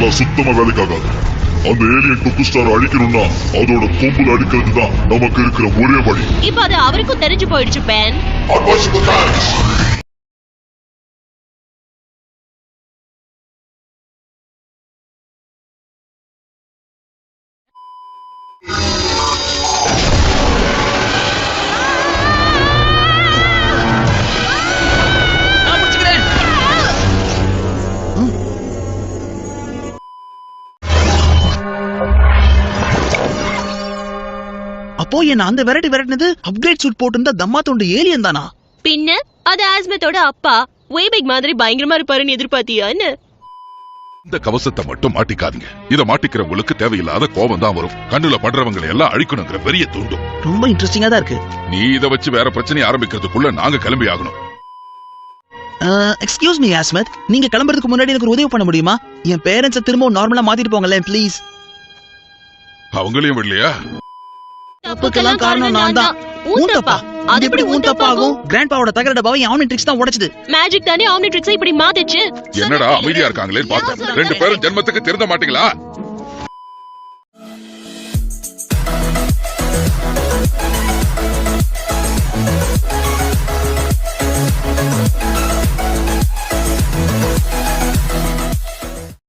அதெல்லாம் சுத்தமா வேலைக்காகாது. அந்த ஏலியன் குக்கு ஸ்டார் அழிக்கணும்னா அதோட கொம்புல அடிக்கிறது தான் நமக்கு இருக்கிற ஒரே வழி. இப்ப அது அவருக்கும் தெரிஞ்சு போயிடுச்சு பென். அப்போ என்ன அந்த விரட்டினது அப்கிரேட் சூட் போட்டிருந்த தம்மா தொண்டு ஏலியன் தானா? பின்ன அது ஆஸ்மத்தோட அப்பா வேபிக் மாதிரி பயங்கரமா இருப்பாருன்னு எதிர்பார்த்தியான்னு? இந்த கவசத்தை மட்டும் மாட்டிக்காதீங்க. இத மாட்டிக்கிறவங்களுக்கு தேவையில்லாத கோபம் தான் வரும். கண்ணுல படுறவங்களை எல்லாம் அழிக்கணுங்கிற பெரிய தூண்டும். ரொம்ப இன்ட்ரெஸ்டிங்கா தான் இருக்கு. நீ இத வச்சு வேற பிரச்சனை ஆரம்பிக்கிறதுக்குள்ள நாங்க கிளம்பி ஆகணும். எக்ஸ்கியூஸ் மீ ஆஸ்மத், நீங்க கிளம்புறதுக்கு முன்னாடி எனக்கு ஒரு உதவி பண்ண முடியுமா? என் பேரண்ட்ஸை திரும்ப நார்மலா மாத்திட்டு போங்களேன் ப்ளீஸ். அவங்களையும் விடலையா? தப்புக்கெல்லாம் காரணம் நான் தான். ஊந்தப்பா அது எப்படி ஊந்தப்பாகும்? கிராண்ட்பாவோட தகர டப்பாவை ஆம்னிட்ரிக்ஸ் தான் உடைச்சது. மேஜிக் தானே ஆம்னிட்ரிக்ஸை இப்படி மாத்திச்சு. என்னடா அமைதியா இருக்காங்களே பார்த்தேன். ரெண்டு பேரும் ஜென்மத்துக்கு திருந்த மாட்டீங்களா?